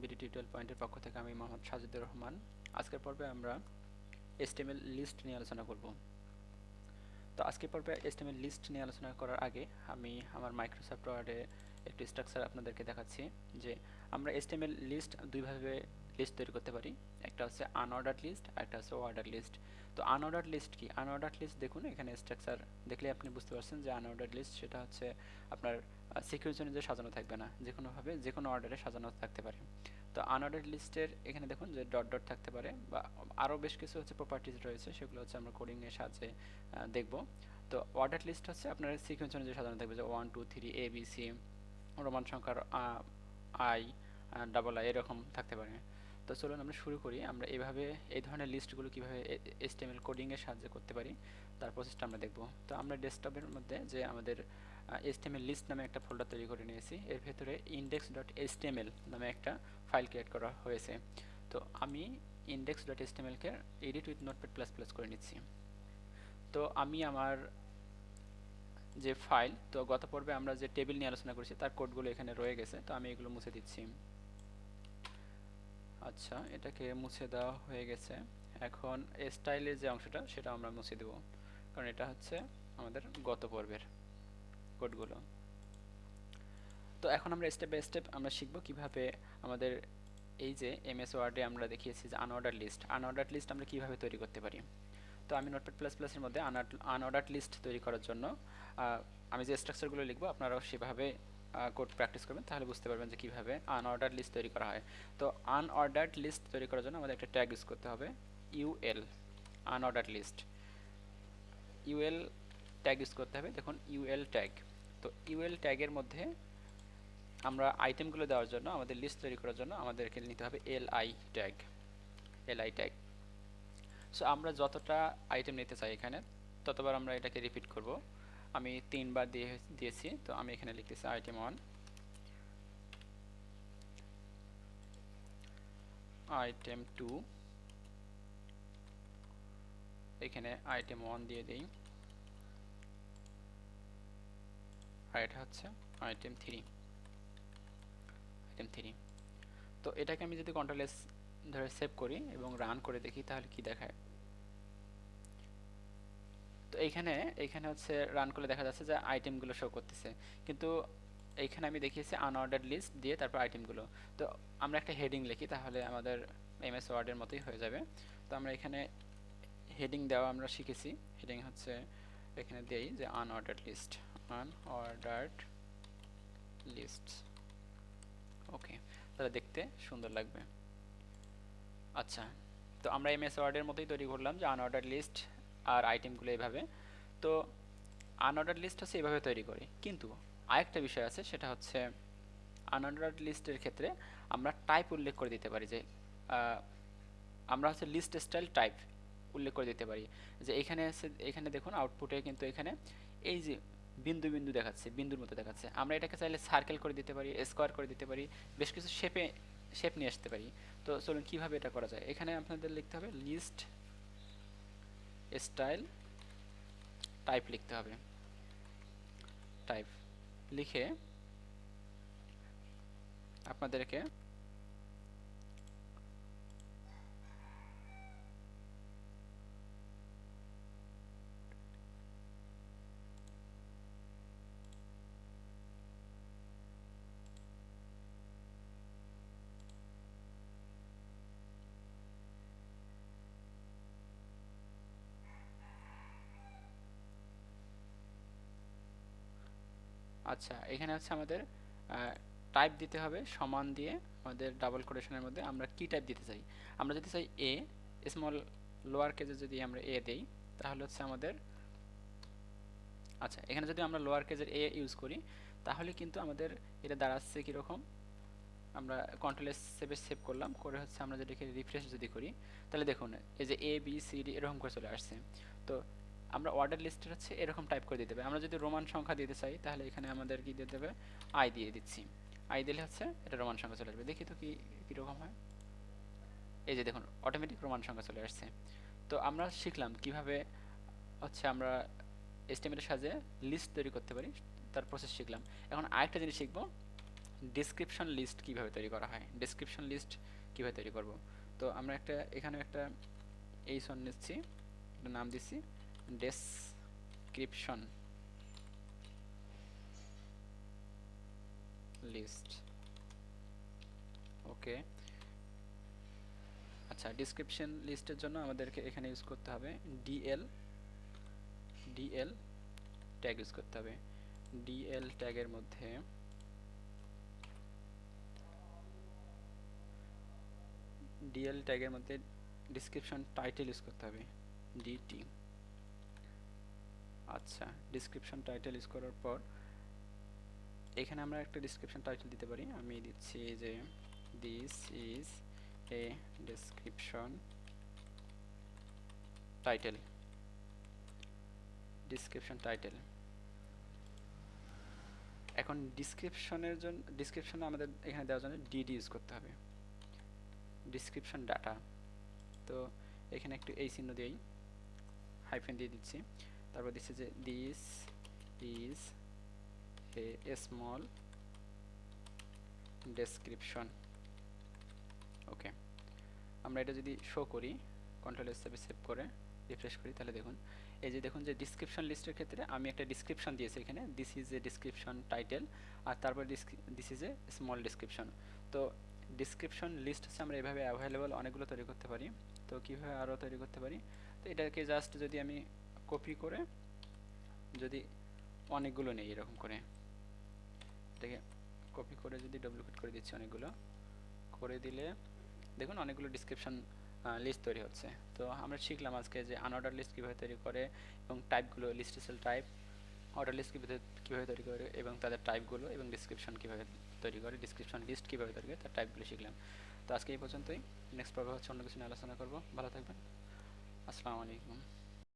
BD tutorial পয়েন্টের পক্ষ থেকে আমি মোহাম্মদ সাজিদুর রহমান। আজকের পর্বে আমরা HTML লিস্ট নিয়ে আলোচনা করব। তো আজকের পর্বে HTML লিস্ট নিয়ে আলোচনা করার আগে আমি আমার মাইক্রোসফট ওয়ার্ডে একটু স্ট্রাকচার আপনাদেরকে দেখাচ্ছি যে আমরা HTML লিস্ট দুইভাবে লিস্ট তৈরি করতে পারি। একটা হচ্ছে আনঅর্ডার্ড লিস্ট, একটা হচ্ছে অর্ডার লিস্ট। তো আনঅর্ডার্ড লিস্ট কি? আনঅর্ডার্ড লিস্ট দেখুন, এখানে স্ট্রাকচার দেখলে আপনি বুঝতে পারছেন যে আনঅর্ডার্ড লিস্ট সেটা হচ্ছে আপনার সিকিউরিটি অনুযায়ী সাজানো থাকবে না, যে কোনোভাবে যে কোনো অর্ডারে সাজানো থাকতে পারে। তো আনঅর্ডার্ড লিস্টের এখানে দেখুন যে ডট ডট থাকতে পারে বা আরও বেশ কিছু হচ্ছে প্রপার্টিজ রয়েছে, সেগুলো হচ্ছে আমরা কোডিংয়ের সাহায্যে দেখব। তো অর্ডার লিস্ট হচ্ছে আপনার সিকোয়েন্স অনুযায়ী সাজানো থাকবে, যে 1 2 3 ABC, রোমান সংখ্যার আই, ডাবল আই এরকম থাকতে পারে। তো চলুন আমরা শুরু করি। আমরা এইভাবে এই ধরনের লিস্টগুলো কীভাবে HTML কোডিংয়ের সাহায্যে করতে পারি তার প্রসেসটা আমরা দেখব। তো আমরা ডেস্কটপের মধ্যে যে আমাদের HTML লিস্ট নামে একটা ফোল্ডার তৈরি করে নিয়েছি, এর ভেতরে index.html নামে একটা ফাইল ক্রিয়েট করা হয়েছে। তো আমি index.html-কে edit with Notepad plus plus করে নিচ্ছি। তো আমি আমার যে ফাইল, তো গত পর্বে আমরা যে টেবিল নিয়ে আলোচনা করেছি তার কোডগুলো এখানে রয়ে গেছে, তো আমি এগুলো মুছে দিচ্ছি। আচ্ছা, এটাকে মুছে দেওয়া হয়ে গেছে। এখন স্টাইলের যে অংশটা সেটা আমরা মুছে দেব, কারণ এটা হচ্ছে আমাদের গত পর্বের কোডগুলো। তো এখন আমরা স্টেপ বাই স্টেপ আমরা শিখব কিভাবে আমাদের এই যে এমএস ওয়ার্ডে আমরা দেখিয়েছি যে আনঅর্ডার্ড লিস্ট আমরা কিভাবে তৈরি করতে পারি। তো আমি নোটপ্যাড প্লাস প্লাসের মধ্যে আনঅর্ডার্ড লিস্ট তৈরি করার জন্য আমি যে স্ট্রাকচারগুলো লিখবো আপনারাও সেভাবে কোড প্র্যাকটিস করবেন, তাহলে বুঝতে পারবেন যে কীভাবে আনঅর্ডার্ড লিস্ট তৈরি করা হয়। তো আনঅর্ডার্ড লিস্ট তৈরি করার জন্য আমাদের একটা ট্যাগ ইউজ করতে হবে, UL, unordered list. UL tag use করতে হবে, দেখুন ইউএল ট্যাগ। তো ইউএল ট্যাগের মধ্যে আমরা আইটেমগুলো দেওয়ার জন্য, আমাদের লিস্ট তৈরি করার জন্য আমাদেরকে নিতে হবে এলআই ট্যাগ। সো আমরা যতটা আইটেম নিতে চাই এখানে ততবার আমরা এটাকে রিপিট করব। আমি 3 বার দিয়েছি, তো আমি এখানে লিখতেছি আইটেম 1, আইটেম 2, এখানে আইটেম 1 দিয়ে দিই, আর এটা হচ্ছে আইটেম 3। তো এটাকে আমি যদি কন্ট্রোল এস ধরে সেভ করি এবং রান করে দেখি তাহলে কি দেখায়। তো এইখানে হচ্ছে রান করলে দেখা যাচ্ছে যে আইটেমগুলো শো করতেছে, কিন্তু এইখানে আমি দেখিয়েছি আনঅর্ডার্ড লিস্ট দিয়ে তারপর আইটেমগুলো। তো আমরা একটা হেডিং লিখি, তাহলে আমাদের এমএস ওয়ার্ডের মতোই হয়ে যাবে। তো আমরা এখানে হেডিং দেওয়া আমরা শিখেছি। হেডিং হচ্ছে এখানে দেই যে আনঅর্ডার্ড লিস্ট। ওকে, তাহলে দেখতে সুন্দর লাগবে। আচ্ছা, তো আমরা এমএস ওয়ার্ডের মতোই তৈরি করলাম যে আনঅর্ডার্ড লিস্ট আর আইটেমগুলো এইভাবে। তো আনঅর্ডার্ড লিস্ট হচ্ছে এইভাবে তৈরি করি, কিন্তু আরেকটা বিষয় আছে, সেটা হচ্ছে আনঅর্ডার্ড লিস্টের ক্ষেত্রে আমরা টাইপ উল্লেখ করে দিতে পারি, যে আমরা হচ্ছে লিস্ট স্টাইল টাইপ উল্লেখ করে দিতে পারি। যে এখানে দেখুন আউটপুটে কিন্তু এখানে এই যে বিন্দু বিন্দু দেখাচ্ছে, বিন্দুর মতো দেখাচ্ছে। আমরা এটাকে চাইলে সার্কেল করে দিতে পারি, স্কোয়ার করে দিতে পারি, বেশ কিছু শেপ নিয়ে আসতে পারি। তো চলুন কীভাবে এটা করা যায়। এখানে আপনাদের লিখতে হবে লিস্ট স্টাইল টাইপ, লিখতে হবে টাইপ লিখে আপনাদেরকে আচ্ছা, এখানে হচ্ছে আমাদের টাইপ দিতে হবে সমান দিয়ে, আমাদের ডাবল কোটেশনের মধ্যে আমরা কি টাইপ দিতে চাই। আমরা যদি চাই এ, স্মল লোয়ার কেজে যদি আমরা এ দেই তাহলে হচ্ছে আমাদের, আচ্ছা এখানে যদি আমরা লোয়ার কেজের এ ইউজ করি তাহলে কিন্তু আমাদের এটা দাঁড়াচ্ছে কীরকম। আমরা কন্ট্রোল এস সেভ করলাম, করে হচ্ছে আমরা যেটাকে রিফ্রেশ যদি করি তাহলে দেখুন এই যে ABCD এরকম করে চলে আসছে। তো আমরা অর্ডার লিস্টের হচ্ছে এরকম টাইপ করে দিতে হবে। আমরা যদি রোমান সংখ্যা দিতে চাই তাহলে এখানে আমাদের কি দিতে হবে, আই দিয়ে দিচ্ছি। আই দিলে হচ্ছে এটা রোমান সংখ্যা চলে আসবে। দেখি তো কীরকম হয়। এই যে দেখুন অটোমেটিক রোমান সংখ্যা চলে আসছে। তো আমরা শিখলাম কিভাবে হচ্ছে আমরা HTML এর সাহায্যে লিস্ট তৈরি করতে পারি, তার প্রসেস শিখলাম। এখন আরেকটা জিনিস শিখবো, ডেসক্রিপশন লিস্ট কিভাবে তৈরি করা হয়, ডেসক্রিপশন লিস্ট কিভাবে তৈরি করব। তো আমরা এখানে একটা এইচন নিচ্ছি, একটা নাম দিচ্ছি ডেসক্রিপশন লিস্ট। ওকে, আচ্ছা, ডিসক্রিপশন লিস্টের জন্য আমাদেরকে এখানে ইউজ করতে হবে ডিএল ডিএল ট্যাগ ইউজ করতে হবে। ডিএল ট্যাগের মধ্যে ডিসক্রিপশন টাইটেল ইউজ করতে হবে ডিটি। আচ্ছা, ডিসক্রিপশন টাইটেল ইউজ করার পর এখানে আমরা একটা ডিসক্রিপশন টাইটেল দিতে পারি। আমি দিচ্ছি যে this is A description title, description title. এখন ডিসক্রিপশনে আমাদের এখানে দেওয়ার জন্য ডিডি ইউজ করতে হবে, ডিসক্রিপশন ডাটা। তো এখানে একটু এই চিহ্ন দিয়েই হাইফেন দিয়ে দিচ্ছি, তারপর দিচ্ছি যে this is a small description. Okay, আমরা এটা যদি শো করি, কন্ট্রোল এস চেপে সেভ করে রিফ্রেশ করি, তাহলে দেখুন এই যে দেখুন যে ডিসক্রিপশন লিস্টের ক্ষেত্রে আমি একটা ডিসক্রিপশন দিয়েছি এখানে, this is a description title, আর তারপর this is a small description. তো ডিসক্রিপশন লিস্ট হচ্ছে আমরা এভাবে অ্যাভেলেবল অনেকগুলো তৈরি করতে পারি। তো কীভাবে আরও তৈরি করতে পারি, তো এটাকে জাস্ট যদি আমি কপি করে যদি অনেকগুলো নেই, এরকম করে এটাকে কপি করে যদি ডুপ্লিকেট করে দিচ্ছি, অনেকগুলো করে দিলে দেখুন অনেকগুলো ডিসক্রিপশন লিস্ট তৈরি হচ্ছে। তো আমরা শিখলাম আজকে যে আনঅর্ডার লিস্ট কীভাবে তৈরি করে, এবং টাইপগুলো, list cell type, order list কীভাবে তৈরি করে এবং তাদের টাইপগুলো, এবং ডিসক্রিপশন কীভাবে তৈরি করে, ডিসক্রিপশন লিস্ট কীভাবে তৈরি করে তার টাইপগুলো শিখলাম। তো আজকে এই পর্যন্তই, নেক্সট পর্বে হচ্ছে অন্য কিছু নিয়ে আলোচনা করব। ভালো থাকবেন, আসসালামু আলাইকুম।